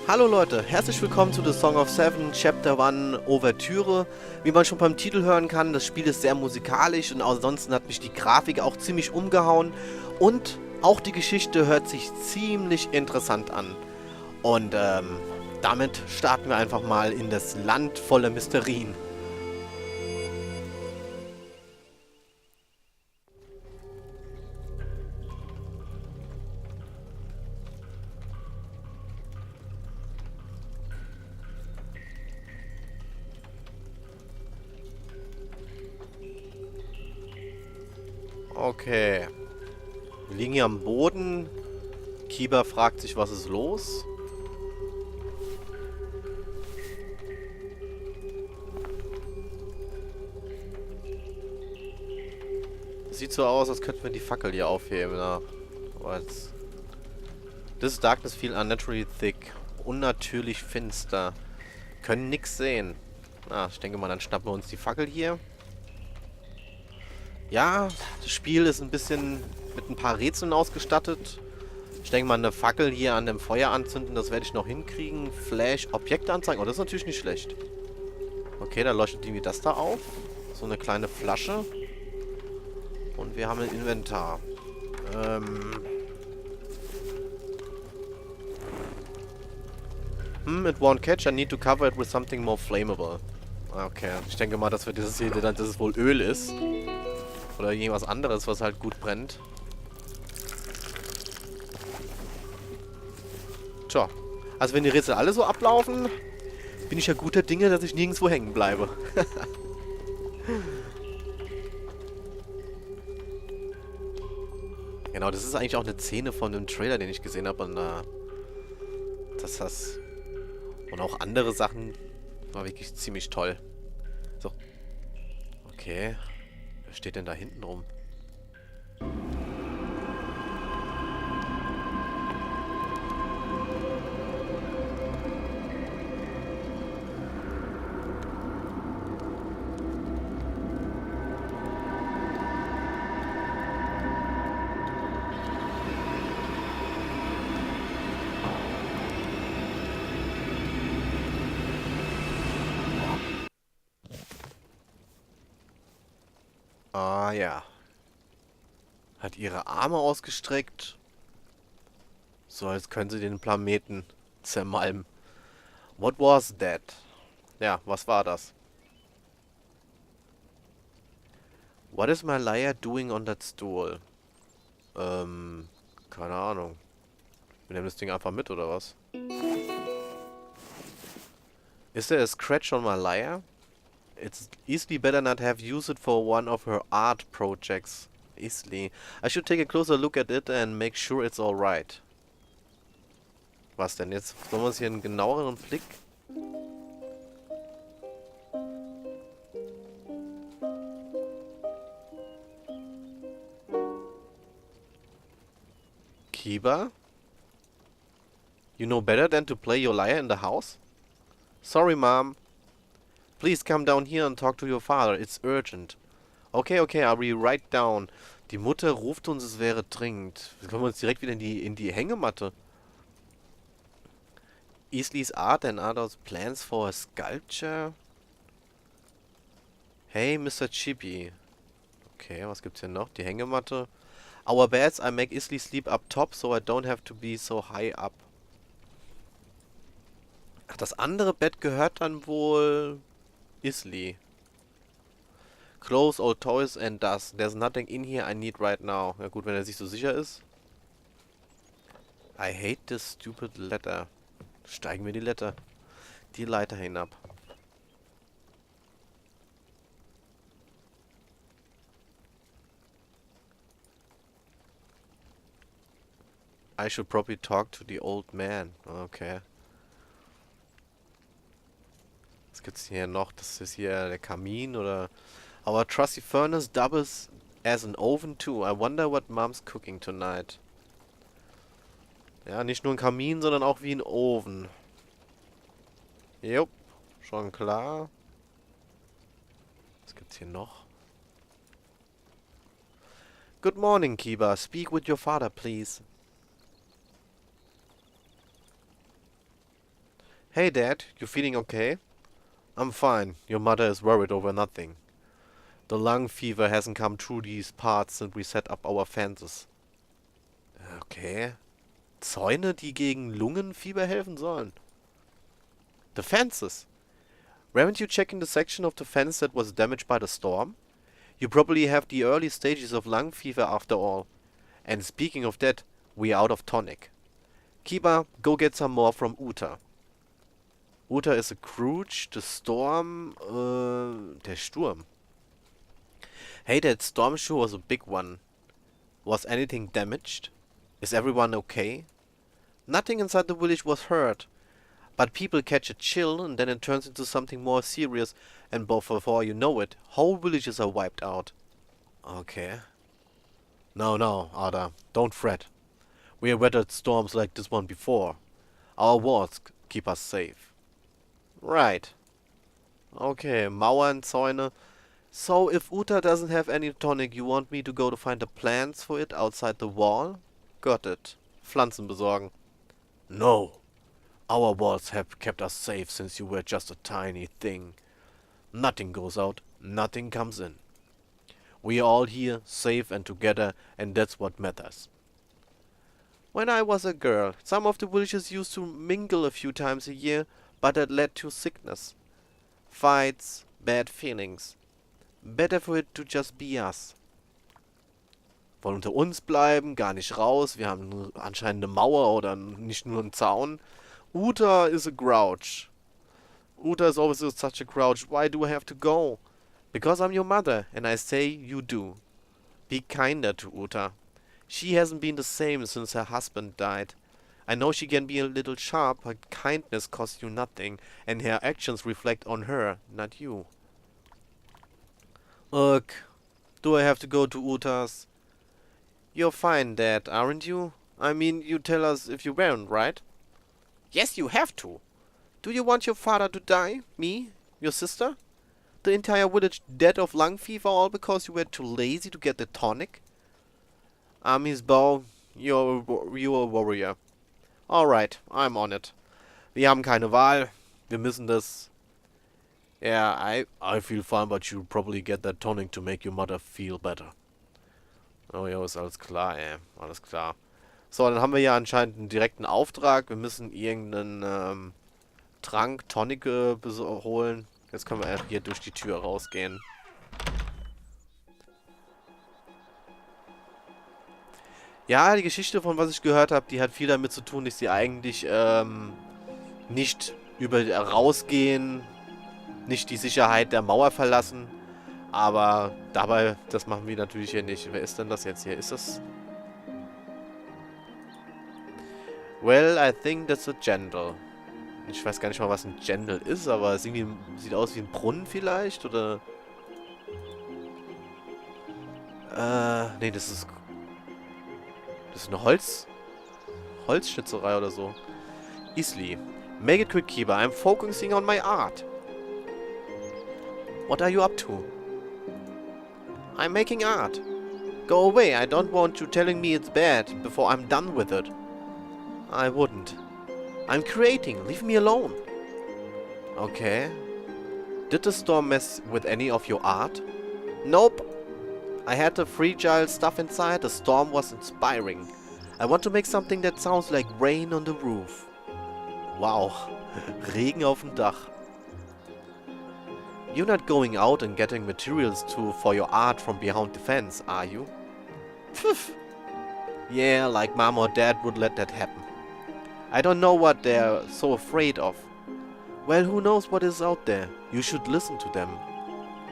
Hallo Leute, herzlich willkommen zu The Song of Seven, Chapter 1, Overture. Wie man schon beim Titel hören kann, das Spiel ist sehr musikalisch und ansonsten hat mich die Grafik auch ziemlich umgehauen. Und auch die Geschichte hört sich ziemlich interessant an. Und damit starten wir einfach mal in das Land voller Mysterien. Okay. Wir liegen hier am Boden. Kiba fragt sich, was ist los? Sieht so aus, als könnten wir die Fackel hier aufheben. Ja. This darkness feel unnaturally thick. Unnatürlich finster. Können nix sehen. Ah, ich denke mal, dann schnappen wir uns die Fackel hier. Ja, das Spiel ist ein bisschen mit ein paar Rätseln ausgestattet. Ich denke mal, eine Fackel hier an dem Feuer anzünden, das werde ich noch hinkriegen. Flash, Objekte anzeigen. Oh, das ist natürlich nicht schlecht. Okay, da leuchtet irgendwie das da auf. So eine kleine Flasche. Und wir haben ein Inventar. It won't catch. I need to cover it with something more flammable. Okay, ich denke mal, dass wir dieses hier, dass es wohl Öl ist. Oder irgendwas anderes, was halt gut brennt. Tja. Also wenn die Rätsel alle so ablaufen, bin ich ja guter Dinge, dass ich nirgendwo hängen bleibe. Genau, das ist eigentlich auch eine Szene von dem Trailer, den ich gesehen habe. Und und auch andere Sachen war wirklich ziemlich toll. So. Okay. Wer steht denn da hinten rum? Ah ja. Hat ihre Arme ausgestreckt. So, als können sie den Planeten zermalmen. What was that? Ja, was war das? What is my liar doing on that stool? Keine Ahnung. Wir nehmen das Ding einfach mit, oder was? Is there a scratch on my liar? It's easily better not have used it for one of her art projects. Easily. I should take a closer look at it and make sure it's alright. Was denn jetzt? Sollen wir uns hier einen genaueren Blick? Kiba? You know better than to play your liar in the house? Sorry, Mom. Please come down here and talk to your father. It's urgent. Okay, okay, I'll be right down. Die Mutter ruft uns, es wäre dringend. Wir kommen uns direkt wieder in die Hängematte. Easley's art and others plans for a sculpture. Hey, Mr. Chippy. Okay, was gibt's hier noch? Die Hängematte. Our beds, I make Isley sleep up top, so I don't have to be so high up. Ach, das andere Bett gehört dann wohl Isley. Clothes, old toys and dust. There's nothing in here I need right now. Ja gut, wenn er sich so sicher ist. I hate this stupid ladder. Steigen wir die Leiter. Die Leiter hinab. I should probably talk to the old man. Okay. Was gibt's hier noch? Das ist hier der Kamin oder... Our trusty furnace doubles as an oven too. I wonder what Mom's cooking tonight. Ja, nicht nur ein Kamin, sondern auch wie ein Ofen. Jupp, schon klar. Was gibt's hier noch? Good morning, Kiba. Speak with your father, please. Hey Dad, you feeling okay? I'm fine. Your mother is worried over nothing. The lung fever hasn't come through these parts since we set up our fences. Okay. Zäune, die gegen Lungenfieber helfen sollen. The fences. Weren't you checking the section of the fence that was damaged by the storm? You probably have the early stages of lung fever after all. And speaking of that, we're out of tonic. Kiba, go get some more from Uta. Uta is a Crouch, the Storm, der Sturm. Hey, that storm sure was a big one. Was anything damaged? Is everyone okay? Nothing inside the village was hurt, but people catch a chill and then it turns into something more serious, and before you know it, whole villages are wiped out. Okay. No, Ada, don't fret. We have weathered storms like this one before. Our walls keep us safe. Right. Okay, Mauern, Zäune. So, if Uta doesn't have any tonic, you want me to go to find the plants for it outside the wall? Got it. Pflanzen besorgen. No. Our walls have kept us safe since you were just a tiny thing. Nothing goes out, nothing comes in. We are all here, safe and together, and that's what matters. When I was a girl, some of the villagers used to mingle a few times a year, but that led to sickness. Fights, bad feelings. Better for it to just be us. Wollen unter uns bleiben, gar nicht raus. Wir haben anscheinend eine Mauer oder nicht nur einen Zaun. Uta is a grouch. Uta is always such a grouch. Why do I have to go? Because I'm your mother, and I say you do. Be kinder to Uta. She hasn't been the same since her husband died. I know she can be a little sharp, but kindness costs you nothing, and her actions reflect on her, not you. Ugh, do I have to go to Uta's? You're fine, Dad, aren't you? I mean, you tell us if you weren't, right? Yes, you have to. Do you want your father to die? Me? Your sister? The entire village dead of lung fever all because you were too lazy to get the tonic? Miss Bow, you're a warrior. Alright, I'm on it. Wir haben keine Wahl. Wir müssen das... Yeah, I feel fine, but you'll probably get that tonic to make your mother feel better. Oh ja, ist alles klar, alles klar. So, dann haben wir ja anscheinend einen direkten Auftrag. Wir müssen irgendeinen Trank, Tonic holen. Jetzt können wir hier durch die Tür rausgehen. Ja, die Geschichte, von was ich gehört habe, die hat viel damit zu tun, dass sie eigentlich nicht rausgehen, nicht die Sicherheit der Mauer verlassen. Aber dabei, das machen wir natürlich hier nicht. Wer ist denn das jetzt hier? Ist das... Well, I think that's a Jandal. Ich weiß gar nicht mal, was ein Jandal ist, aber es irgendwie sieht aus wie ein Brunnen vielleicht, oder... nee, das ist eine Holzschnitzerei oder so. Isli. Make it quick, Kiba. I'm focusing on my art. What are you up to? I'm making art. Go away. I don't want you telling me it's bad before I'm done with it. I wouldn't. I'm creating. Leave me alone. Okay. Did the storm mess with any of your art? Nope. I had the fragile stuff inside. The storm was inspiring. I want to make something that sounds like rain on the roof. Wow. Regen auf dem Dach. You're not going out and getting materials for your art from behind the fence, are you? Pfff. Yeah, like Mom or Dad would let that happen. I don't know what they're so afraid of. Well, who knows what is out there? You should listen to them.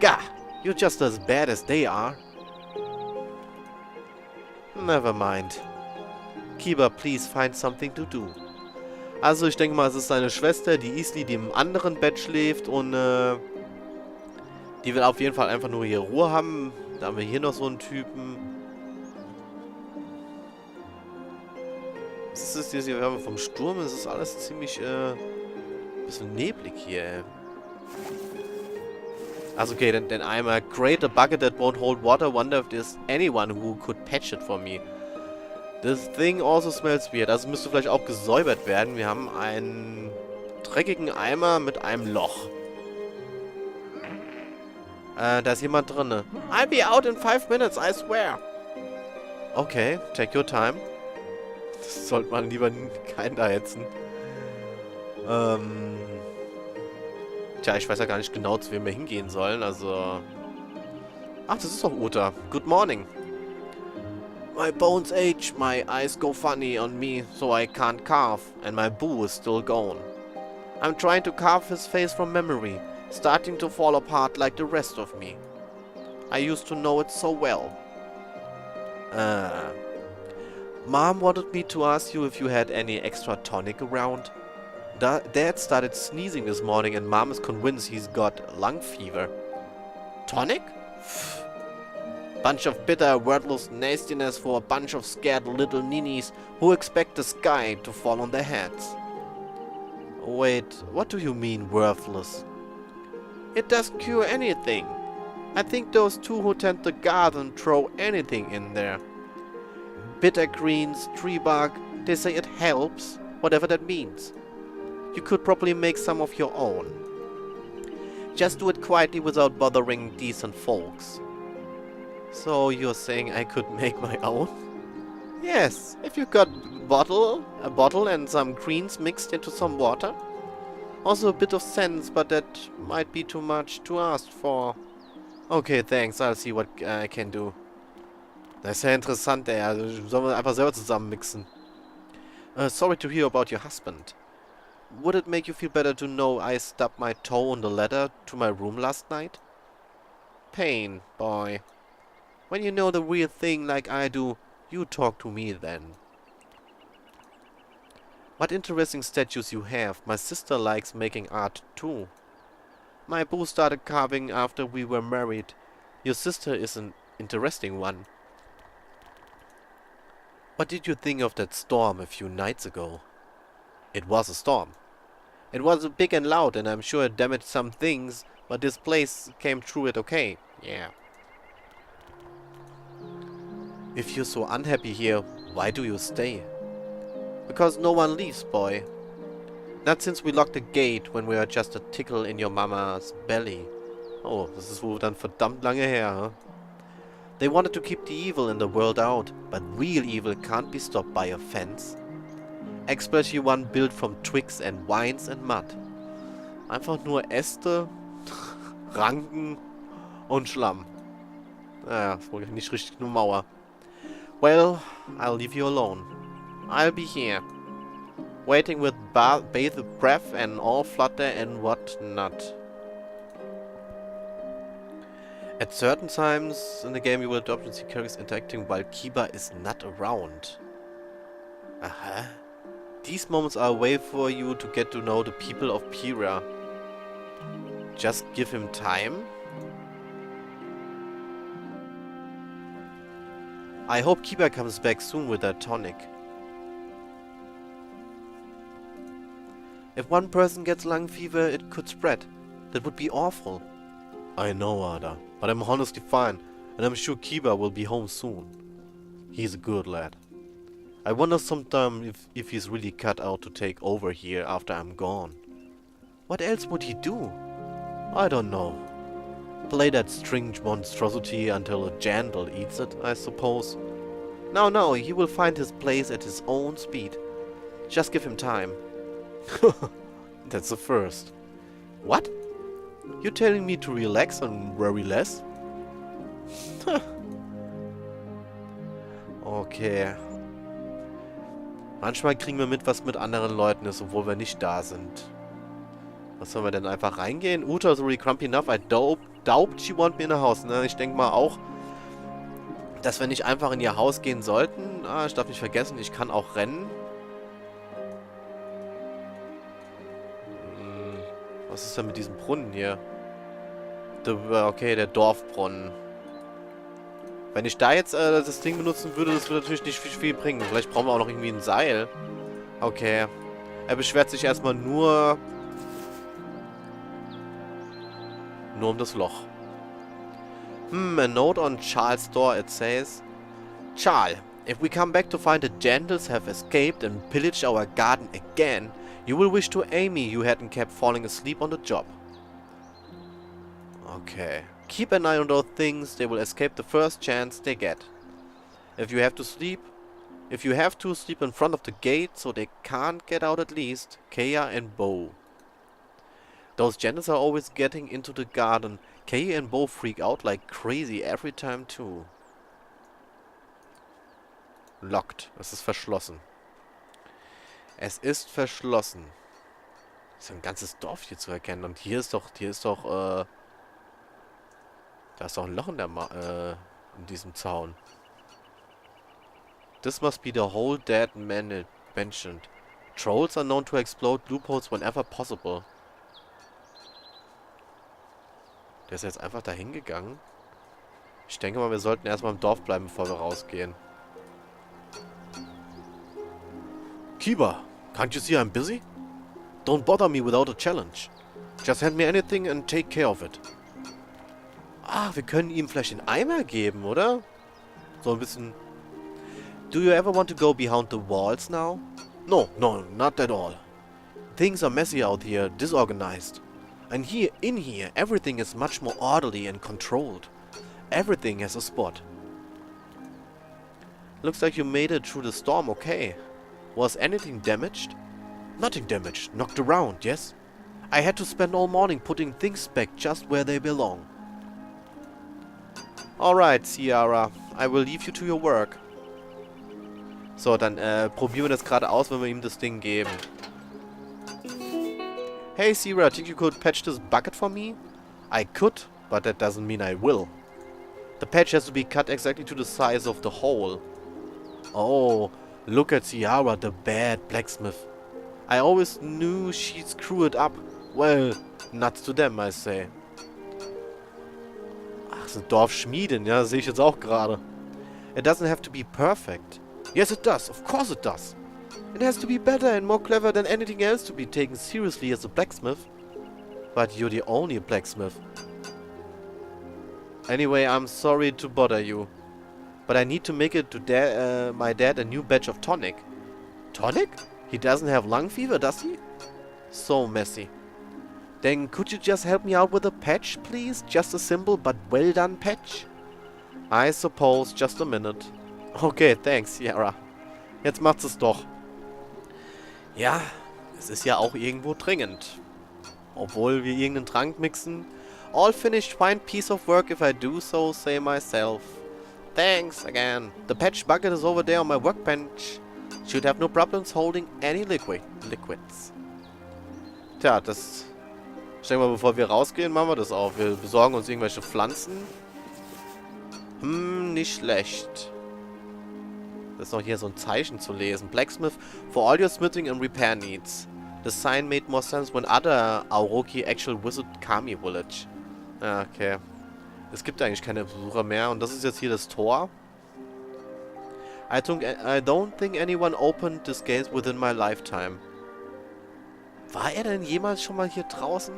Gah! You're just as bad as they are. Never mind. Kiba, please find something to do. Also, ich denke mal, es ist seine Schwester, die Isli, die im anderen Bett schläft und, die will auf jeden Fall einfach nur hier Ruhe haben. Da haben wir hier noch so einen Typen. Was ist das hier? Wir haben vom Sturm, es ist alles ziemlich, bisschen neblig hier, ey. Also okay, dann einmal create a bucket that won't hold water. Wonder if there's anyone who could patch it for me. This thing also smells weird. Also müsste vielleicht auch gesäubert werden. Wir haben einen dreckigen Eimer mit einem Loch. Da ist jemand drin. I'll be out in 5 minutes, I swear. Okay, take your time. Das sollte man lieber keinen da hetzen. Tja, ich weiß ja gar nicht genau, zu wem wir hingehen sollen, also... Ach, das ist doch Uta. Good morning. My bones age, my eyes go funny on me, so I can't carve, and my boo is still gone. I'm trying to carve his face from memory, starting to fall apart like the rest of me. I used to know it so well. Mom wanted me to ask you if you had any extra tonic around. Dad started sneezing this morning and Mom is convinced he's got lung fever. Tonic? Bunch of bitter, wordless nastiness for a bunch of scared little ninnies who expect the sky to fall on their heads. Wait, what do you mean, worthless? It doesn't cure anything. I think those two who tend the garden throw anything in there. Bitter greens, tree bark, they say it helps, whatever that means. You could probably make some of your own. Just do it quietly without bothering decent folks. So you're saying I could make my own? Yes, if you got a bottle and some greens mixed into some water. Also a bit of sense, but that might be too much to ask for. Okay, thanks, I'll see what I can do. Das ist ja interessant, ey. Also sollen wir einfach selber zusammen mixen. Sorry to hear about your husband. Would it make you feel better to know I stubbed my toe on the ladder to my room last night? Pain, boy. When you know the real thing like I do, you talk to me then. What interesting statues you have. My sister likes making art too. My boo started carving after we were married. Your sister is an interesting one. What did you think of that storm a few nights ago? It was a storm. It was big and loud and I'm sure it damaged some things, but this place came through it okay. Yeah. If you're so unhappy here, why do you stay? Because no one leaves, boy. Not since we locked the gate when we were just a tickle in your mama's belly. Oh, das ist wohl dann verdammt lange her, huh? They wanted to keep the evil in the world out, but real evil can't be stopped by a fence. Especially one built from twigs and vines and mud. Einfach nur Äste, Ranken und Schlamm. Naja, ist wohl nicht richtig eine Mauer. Well, I'll leave you alone. I'll be here. Waiting with bated breath and all flutter and what not. At certain times in the game you will adopt and see characters interacting while Kiba is not around. Aha. These moments are a way for you to get to know the people of Pria. Just give him time. I hope Kiba comes back soon with that tonic. If one person gets lung fever, it could spread. That would be awful. I know, Ada, but I'm honestly fine, and I'm sure Kiba will be home soon. He's a good lad. I wonder sometimes if he's really cut out to take over here after I'm gone. What else would he do? I don't know. Play that string monstrosity until a jandal eats it, I suppose. No, he will find his place at his own speed. Just give him time. That's the first. What? You telling me to relax and worry less? Okay. Manchmal kriegen wir mit, was mit anderen Leuten ist, obwohl wir nicht da sind. Was sollen wir denn einfach reingehen? Uta is really grumpy enough. I doubt she want me in the house. Ne? Ich denke mal auch, dass wir nicht einfach in ihr Haus gehen sollten. Ich darf nicht vergessen, ich kann auch rennen. Was ist denn mit diesem Brunnen hier? Okay, der Dorfbrunnen. Wenn ich da jetzt das Ding benutzen würde, das würde natürlich nicht viel bringen. Vielleicht brauchen wir auch noch irgendwie ein Seil. Okay. Er beschwert sich erstmal nur um das Loch. A note on Charles' door, it says, Charles, if we come back to find the Jandals have escaped and pillaged our garden again, You will wish to Amy you hadn't kept falling asleep on the job. Okay. Keep an eye on those things, they will escape the first chance they get. If you have to sleep in front of the gate so they can't get out at least, Kaya and Bo. Those janitors are always getting into the garden. Kaya and Bo freak out like crazy every time too. Locked. Es ist verschlossen. Es ist verschlossen. Ist ein ganzes Dorf hier zu erkennen. Und da ist doch ein Loch in in diesem Zaun. This must be the hole Dad mentioned. Trolls are known to explode loopholes whenever possible. Der ist jetzt einfach dahin gegangen. Ich denke mal, wir sollten erstmal im Dorf bleiben, bevor wir rausgehen. Kiba, can't you see I'm busy? Don't bother me without a challenge. Just hand me anything and take care of it. Ah, wir können ihm vielleicht den Eimer geben, oder? So ein bisschen... Do you ever want to go behind the walls now? No, not at all. Things are messy out here, disorganized. And in here, everything is much more orderly and controlled. Everything has a spot. Looks like you made it through the storm okay. Was anything damaged? Nothing damaged, knocked around, yes? I had to spend all morning putting things back just where they belong. Alright, Ciara, I will leave you to your work. So, dann probieren wir das gerade aus, wenn wir ihm das Ding geben. Hey, Ciara, think you could patch this bucket for me? I could, but that doesn't mean I will. The patch has to be cut exactly to the size of the hole. Oh, look at Ciara, the bad blacksmith. I always knew she'd screw it up. Well, nuts to them, I say. Ach, das sind Dorfschmieden, ja, das sehe ich jetzt auch gerade. It doesn't have to be perfect. Yes, it does. Of course it does. It has to be better and more clever than anything else to be taken seriously as a blacksmith. But you're the only blacksmith. Anyway, I'm sorry to bother you. But I need to make it to my dad a new batch of tonic. Tonic? He doesn't have lung fever, does he? So messy. Then could you just help me out with a patch, please? Just a simple but well done patch? I suppose, just a minute. Okay, thanks, Ciara. Jetzt macht's es doch. Ja, es ist ja auch irgendwo dringend. Obwohl wir irgendeinen Trank mixen. All finished, fine piece of work if I do so say myself. Thanks again. The patch bucket is over there on my workbench. Should have no problems holding any liquids. Tja, das... Ich denke mal, bevor wir rausgehen, machen wir das auch. Wir besorgen uns irgendwelche Pflanzen. Nicht schlecht. Das ist noch hier so ein Zeichen zu lesen. Blacksmith for all your smithing and repair needs. The sign made more sense when other Aoki actual visit Kami Village. Ja, okay. Es gibt eigentlich keine Besucher mehr. Und das ist jetzt hier das Tor. I don't think anyone opened this gate within my lifetime. War er denn jemals schon mal hier draußen?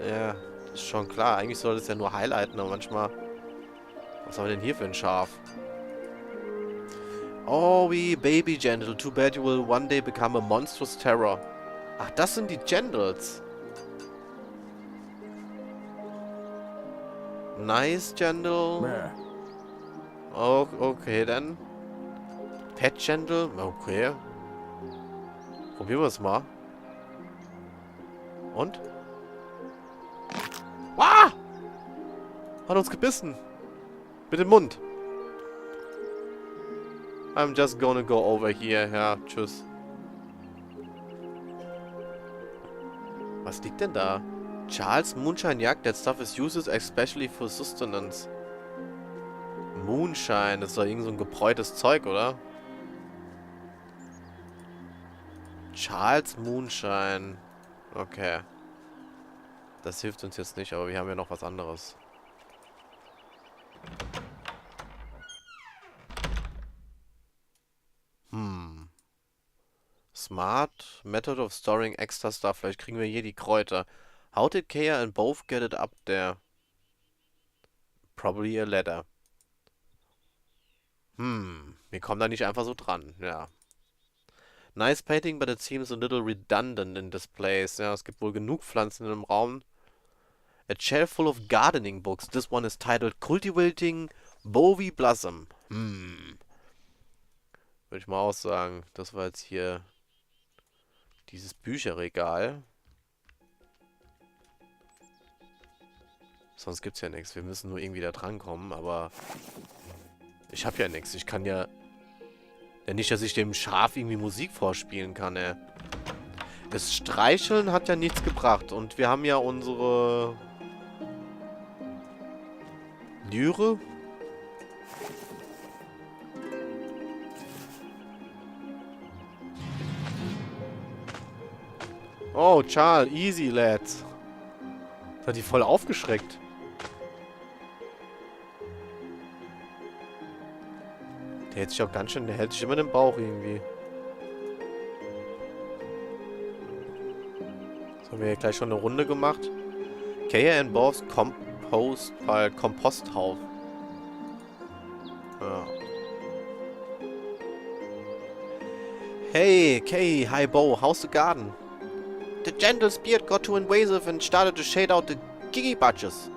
Ja, ist schon klar. Eigentlich soll es ja nur highlighten, aber manchmal... Was haben wir denn hier für ein Schaf? Oh, wie Baby Gentle. Too bad you will one day become a monstrous terror. Ach, das sind die Gendels. Nice, Gentle. Oh, okay, dann. Pet Gentle. Okay. Probieren wir es mal. Und? Ah! Hat uns gebissen. Mit dem Mund. I'm just gonna go over here. Ja, tschüss. Was liegt denn da? Charles Moonshine Jagd. That stuff is used especially for sustenance. Moonshine. Das ist doch irgend so ein gebräutes Zeug, oder? Charles Moonshine. Okay. Das hilft uns jetzt nicht, aber wir haben ja noch was anderes. Smart method of storing extra stuff. Vielleicht kriegen wir hier die Kräuter. How did Kaya and both get it up there? Probably a ladder. Wir kommen da nicht einfach so dran. Ja. Nice painting, but it seems a little redundant in this place. Ja, es gibt wohl genug Pflanzen in dem Raum. A shelf full of gardening books. This one is titled Cultivating Bowie Blossom. Würde ich mal auch sagen. Das war jetzt hier dieses Bücherregal. Sonst gibt's ja nichts. Wir müssen nur irgendwie da drankommen, aber ich habe ja nichts. Ich kann ja... Ja, nicht, dass ich dem Schaf irgendwie Musik vorspielen kann, ey. Das Streicheln hat ja nichts gebracht. Und wir haben ja unsere... Lyre. Oh, Charles, easy, lads. Das hat die voll aufgeschreckt. Der hält sich auch ganz schön, der hält sich immer den Bauch irgendwie. So haben wir hier gleich schon eine Runde gemacht. Care involves Komposthaufen. Ja. Hey, Kay, hi Bo, how's the garden? The gentle beard got too invasive and started to shade out the giggy bunches.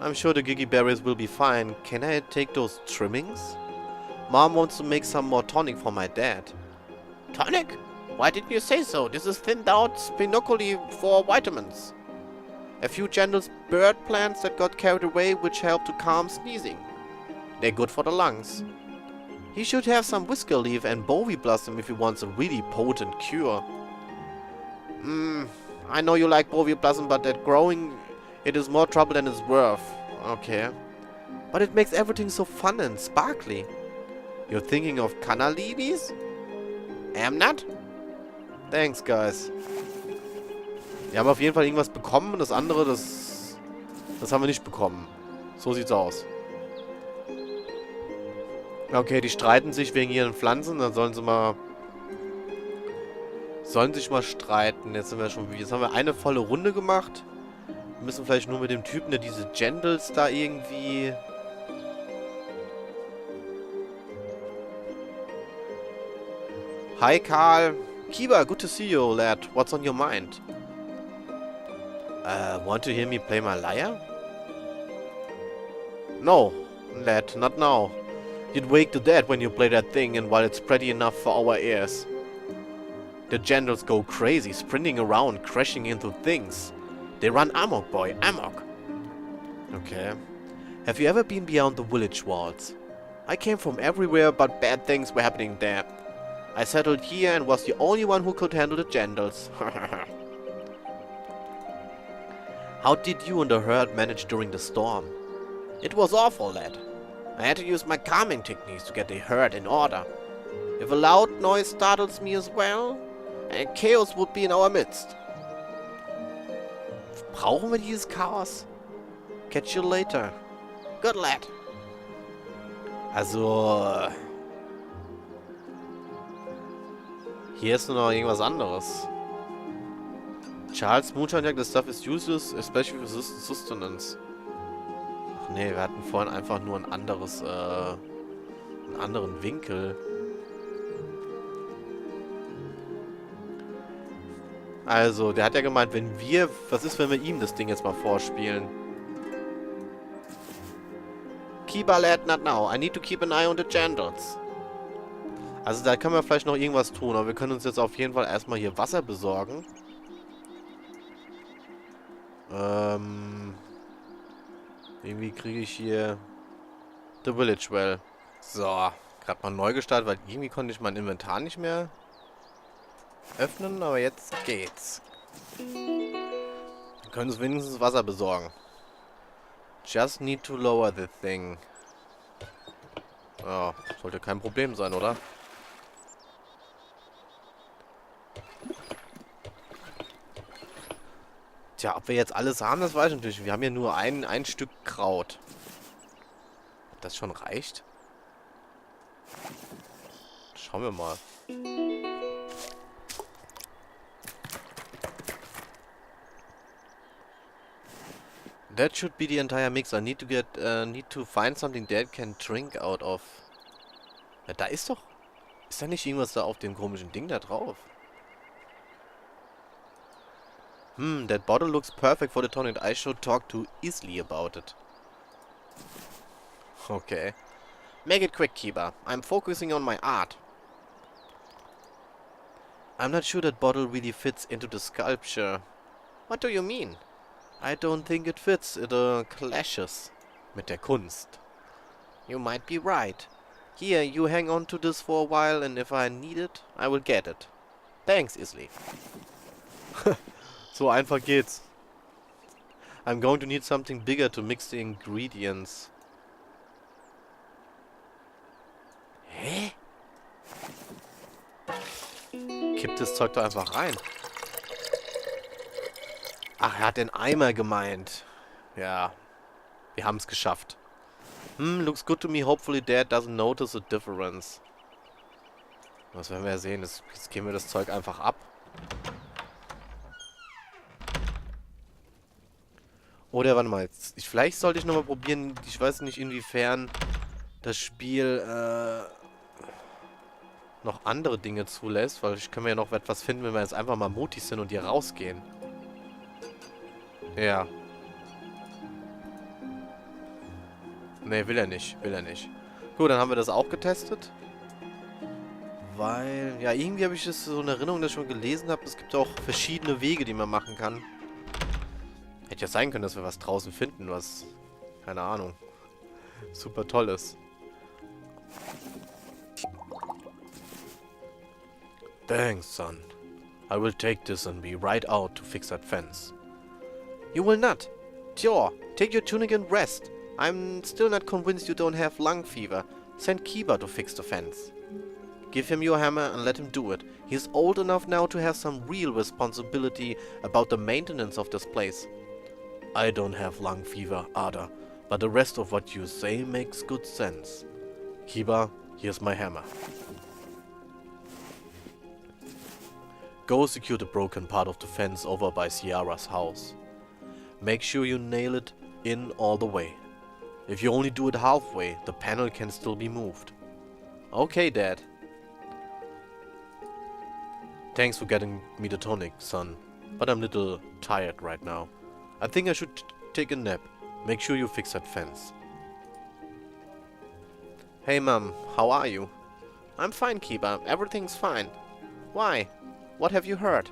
I'm sure the giggy berries will be fine. Can I take those trimmings? Mom wants to make some more tonic for my dad. Tonic? Why didn't you say so? This is thinned out spinoculi for vitamins. A few gentle bird plants that got carried away which help to calm sneezing. They're good for the lungs. He should have some whisker leaf and bowie blossom if he wants a really potent cure. I know you like bowie blossom, but that growing it is more trouble than it's worth. Okay. But it makes everything so fun and sparkly. You're thinking of canna lilies? Am not? Thanks, guys. Wir haben auf jeden Fall irgendwas bekommen und das andere, das haben wir nicht bekommen. So sieht's aus. Okay, die streiten sich wegen ihren Pflanzen, dann sollen sich mal streiten. Jetzt haben wir eine volle Runde gemacht. Wir müssen vielleicht nur mit dem Typen, der diese Gentles da irgendwie... Hi, Karl. Kiba, good to see you, lad. What's on your mind? Want to hear me play my lyre? No, lad, not now. You'd wake the dead when you play that thing, and while it's pretty enough for our ears. The Gendals go crazy, sprinting around, crashing into things. They run amok, boy, amok. Okay. Have you ever been beyond the village walls? I came from everywhere, but bad things were happening there. I settled here and was the only one who could handle the Gendals. How did you and the herd manage during the storm? It was awful, lad. I had to use my calming techniques to get the herd in order. If a loud noise startles me as well, chaos would be in our midst. Brauchen wir dieses Chaos? Catch you later. Good lad. Also... Hier ist nur noch irgendwas anderes. Charles Moonshine, the stuff is useless, especially for sustenance. Ach nee, wir hatten vorhin einfach nur einen anderen Winkel. Also, der hat ja gemeint, was ist, wenn wir ihm das Ding jetzt mal vorspielen? Kiba, lad, not now. I need to keep an eye on the Gendals. Also, da können wir vielleicht noch irgendwas tun, aber wir können uns jetzt auf jeden Fall erstmal hier Wasser besorgen. Irgendwie kriege ich hier The Village Well. So, gerade mal neu gestartet, weil irgendwie konnte ich mein Inventar nicht mehr öffnen, aber jetzt geht's. Wir können uns wenigstens Wasser besorgen. Just need to lower the thing. Ja, sollte kein Problem sein, oder? Tja, ob wir jetzt alles haben, das weiß ich natürlich. Wir haben ja nur ein Stück Kraut. Ob das schon reicht? Schauen wir mal. That should be the entire mix. I need to find something Dad can drink out of. Ja, da ist doch. Ist da nicht irgendwas da auf dem komischen Ding da drauf? That bottle looks perfect for the tonic. I should talk to Isley about it. Okay. Make it quick, Kiba. I'm focusing on my art. I'm not sure that bottle really fits into the sculpture. What do you mean? I don't think it fits. It clashes mit der Kunst. You might be right. Here, you hang on to this for a while, and if I need it, I will get it. Thanks, Isley. So einfach geht's. I'm going to need something bigger to mix the ingredients. Hä? Kippt das Zeug doch einfach rein. Ach, er hat den Eimer gemeint. Ja. Wir haben es geschafft. Looks good to me. Hopefully Dad doesn't notice a difference. Das werden wir ja sehen. Jetzt geben wir das Zeug einfach ab. Oder warte mal. Vielleicht sollte ich nochmal probieren. Ich weiß nicht, inwiefern das Spiel noch andere Dinge zulässt. Weil ich kann mir ja noch etwas finden, wenn wir jetzt einfach mal mutig sind und hier rausgehen. Ja. Ne, will er nicht. Will er nicht. Gut, dann haben wir das auch getestet. Weil, ja, irgendwie habe ich das so in Erinnerung, dass ich schon gelesen habe. Es gibt auch verschiedene Wege, die man machen kann. Hätte ja sein können, dass wir was draußen finden, was, keine Ahnung, super toll ist. Thanks, son. I will take this and be right out to fix that fence. You will not. Sure, take your tunic and rest. I'm still not convinced you don't have lung fever. Send Kiba to fix the fence. Give him your hammer and let him do it. He's old enough now to have some real responsibility about the maintenance of this place. I don't have lung fever, Ada, but the rest of what you say makes good sense. Kiba, here's my hammer. Go secure the broken part of the fence over by Ciara's house. Make sure you nail it in all the way. If you only do it halfway, the panel can still be moved. Okay, Dad. Thanks for getting me the tonic, son, but I'm a little tired right now. I think I should take a nap. Make sure you fix that fence. Hey, Mom, how are you? I'm fine, Kiba. Everything's fine. Why? What have you heard?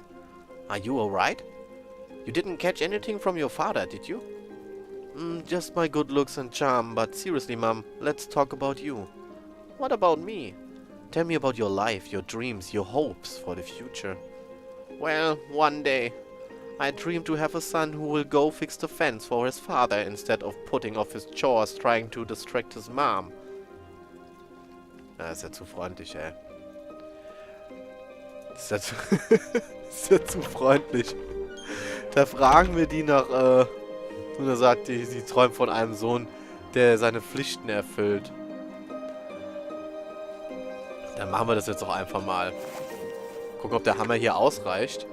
Are you alright? You didn't catch anything from your father, did you? Just my good looks and charm, but seriously, Mom, let's talk about you. What about me? Tell me about your life, your dreams, your hopes for the future. Well, one day, I dream to have a son who will go fix the fence for his father instead of putting off his chores trying to distract his mom. Na, ist ja zu freundlich, ey. Ist ja zu freundlich. Da fragen wir die nach, und er sagt, sie träumt von einem Sohn, der seine Pflichten erfüllt. Dann machen wir das jetzt auch einfach mal. Gucken, ob der Hammer hier ausreicht.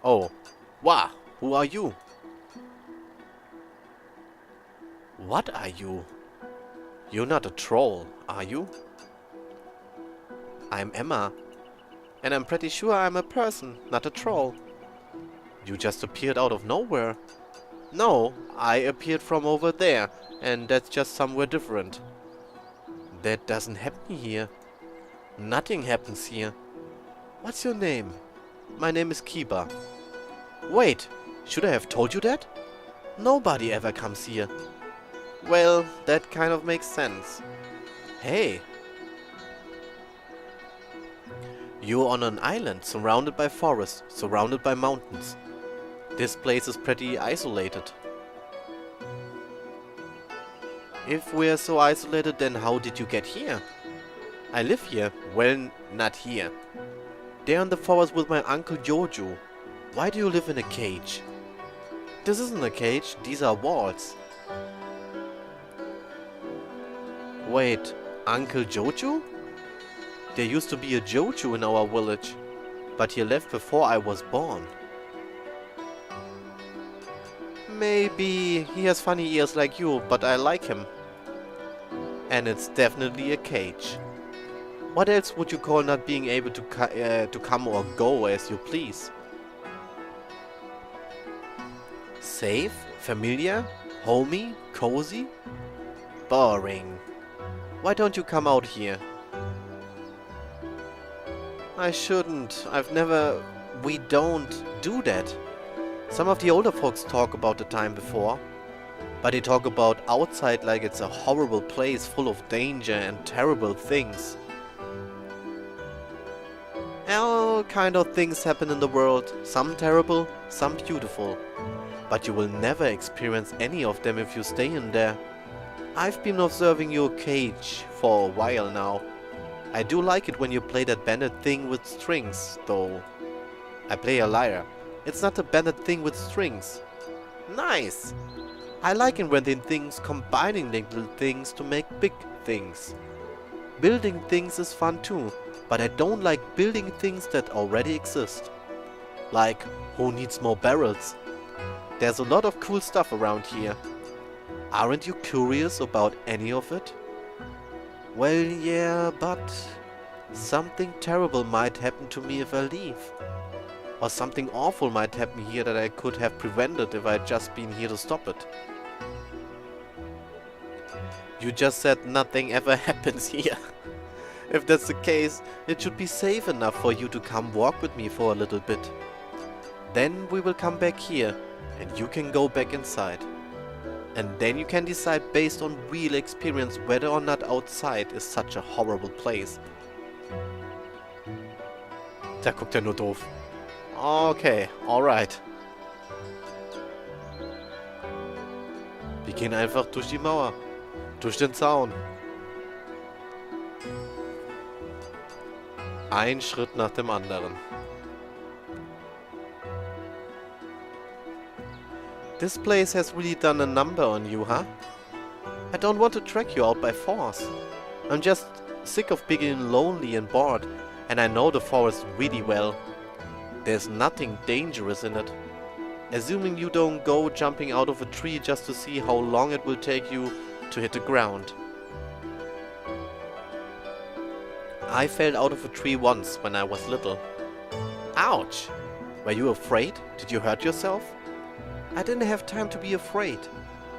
Oh. Wow. Who are you? What are you? You're not a troll, are you? I'm Emma. And I'm pretty sure I'm a person, not a troll. You just appeared out of nowhere. No, I appeared from over there, and that's just somewhere different. That doesn't happen here. Nothing happens here. What's your name? My name is Kiba. Wait, should I have told you that? Nobody ever comes here. Well, that kind of makes sense. Hey. You're on an island, surrounded by forests, surrounded by mountains. This place is pretty isolated. If we're so isolated, then how did you get here? I live here. Well, not here. There in the forest with my uncle Jojo. Why do you live in a cage? This isn't a cage, these are walls. Wait, Uncle Jojo? There used to be a Jojo in our village, but he left before I was born. Maybe he has funny ears like you, but I like him. And it's definitely a cage. What else would you call not being able to come or go as you please? Safe? Familiar? Homey? Cozy? Boring. Why don't you come out here? I shouldn't. We don't do that. Some of the older folks talk about the time before. But they talk about outside like it's a horrible place full of danger and terrible things. All kind of things happen in the world. Some terrible, some beautiful. But you will never experience any of them if you stay in there. I've been observing your cage for a while now. I do like it when you play that banded thing with strings, though. I play a lyre. It's not a banded thing with strings. Nice! I like inventing things, combining little things to make big things. Building things is fun too, but I don't like building things that already exist. Like, who needs more barrels? There's a lot of cool stuff around here. Aren't you curious about any of it? Well, yeah, but something terrible might happen to me if I leave. Or something awful might happen here that I could have prevented if I'd just been here to stop it. You just said nothing ever happens here. If that's the case, it should be safe enough for you to come walk with me for a little bit. Then we will come back here, and you can go back inside. And then you can decide based on real experience whether or not outside is such a horrible place. Da guckt er nur doof. Okay, alright. Wir gehen einfach durch die Mauer. Durch den Zaun. Ein Schritt nach dem anderen. This place has really done a number on you, huh? I don't want to track you out by force. I'm just sick of being lonely and bored, and I know the forest really well. There's nothing dangerous in it. Assuming you don't go jumping out of a tree just to see how long it will take you to hit the ground. I fell out of a tree once when I was little. Ouch! Were you afraid? Did you hurt yourself? I didn't have time to be afraid.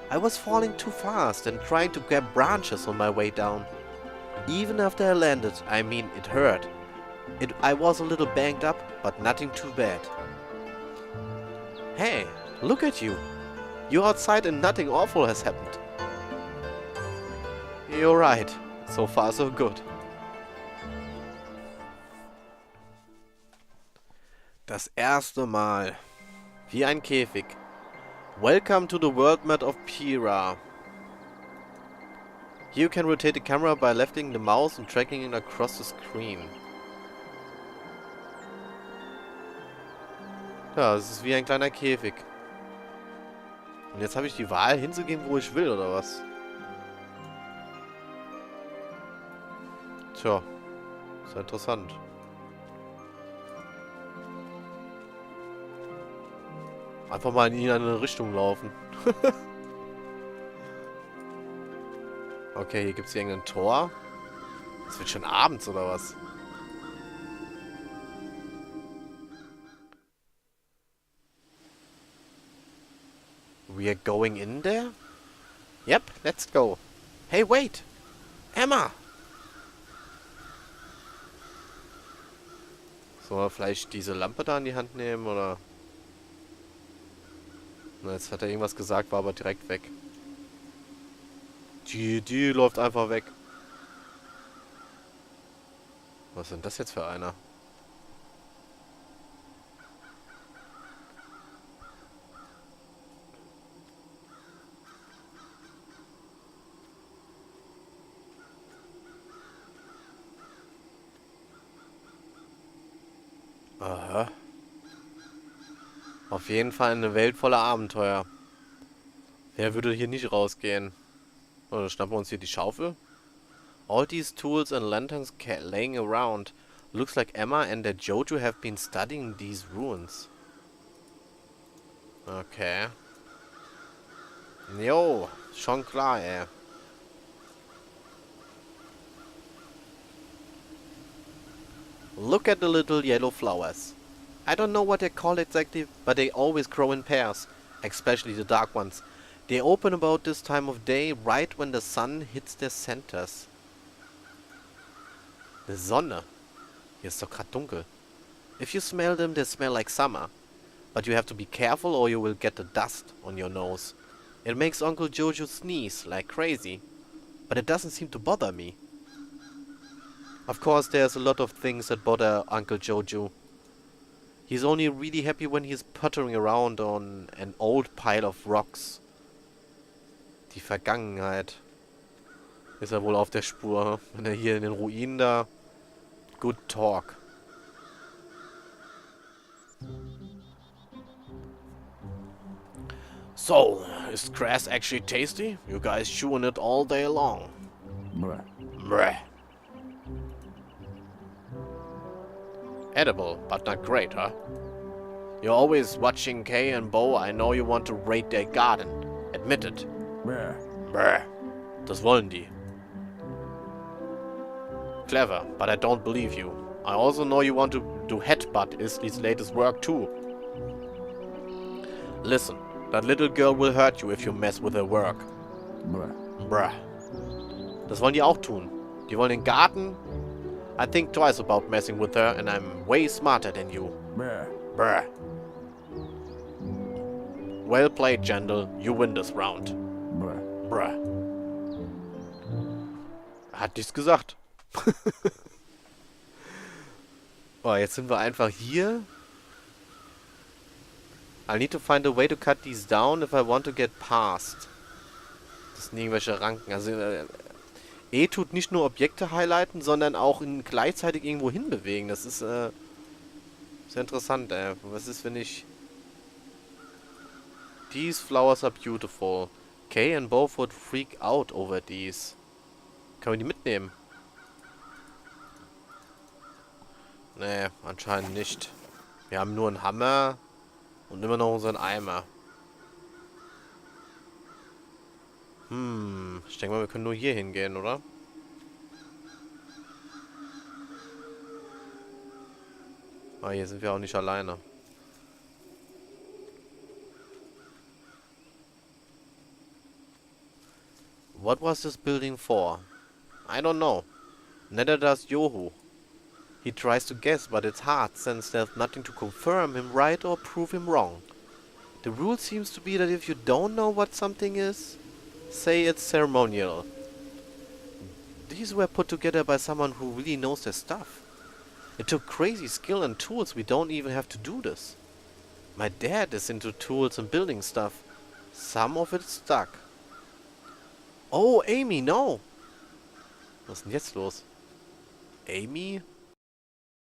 I was falling too fast and trying to grab branches on my way down. Even after I landed, I mean, it hurt. I was a little banged up, but nothing too bad. Hey, look at you. You're outside and nothing awful has happened. You're right. So far so good. Das erste Mal. Wie ein Käfig. Welcome to the world map of Pria. Here you can rotate the camera by lifting the mouse and dragging it across the screen. Ja, es ist wie ein kleiner Käfig. Und jetzt habe ich die Wahl hinzugehen, wo ich will, oder was? Tja, ist ja interessant. Einfach mal in eine Richtung laufen. Okay, hier gibt es irgendein Tor. Es wird schon abends, oder was? We're going in there? Yep, let's go. Hey, wait! Emma! Sollen wir vielleicht diese Lampe da in die Hand nehmen, oder? Na, jetzt hat er irgendwas gesagt, war aber direkt weg. Die läuft einfach weg. Was ist denn das jetzt für einer? Aha. Auf jeden Fall eine Welt voller Abenteuer. Wer würde hier nicht rausgehen? Oder schnappen wir uns hier die Schaufel? All these tools and lanterns laying around. Looks like Emma and their Jojo have been studying these ruins. Okay. Jo, schon klar, ey. Look at the little yellow flowers. I don't know what they're called exactly, but they always grow in pairs, especially the dark ones. They open about this time of day, right when the sun hits their centers. Die Sonne. Hier ist doch grad dunkel. If you smell them, they smell like summer. But you have to be careful or you will get the dust on your nose. It makes Uncle Jojo sneeze like crazy. But it doesn't seem to bother me. Of course, there's a lot of things that bother Uncle Jojo. He's only really happy when he's puttering around on an old pile of rocks. Die Vergangenheit. Ist er wohl auf der Spur, wenn er hier in den Ruinen da... Good talk. So, is grass actually tasty? You guys chewing it all day long. Bleh. Meh. Edible, but not great, huh? You're always watching Kay and Bo. I know you want to raid their garden. Admit it. Bleh. Brr. Das wollen die. Clever, but I don't believe you. I also know you want to do headbutt Isley's latest work too. Listen, that little girl will hurt you if you mess with her work. Bleh. Bruh. Das wollen die auch tun. Die wollen den Garten. I think twice about messing with her and I'm way smarter than you. Bleh. Bruh. Well played, Jandal. You win this round. Bleh. Bruh. Hat nichts gesagt. Oh, jetzt sind wir einfach hier. I need to find a way to cut these down if I want to get past. Das sind irgendwelche Ranken. Also, tut nicht nur Objekte highlighten, sondern auch ihn gleichzeitig irgendwo hinbewegen. Das ist, sehr interessant, ey. Was ist, wenn ich... These flowers are beautiful. Kay and both would freak out over these. Können wir die mitnehmen? Nee, anscheinend nicht. Wir haben nur einen Hammer und immer noch unseren Eimer. Ich denke mal, wir können nur hier hingehen, oder? Ah, hier sind wir auch nicht alleine. What was this building for? I don't know. Neither does Yohu. He tries to guess, but it's hard, since there's nothing to confirm him right or prove him wrong. The rule seems to be that if you don't know what something is, say it's ceremonial. These were put together by someone who really knows their stuff. It took crazy skill and tools. We don't even have to do this. My dad is into tools and building stuff. Some of it's stuck. Oh, Amy, no! Was ist denn jetzt los? Amy?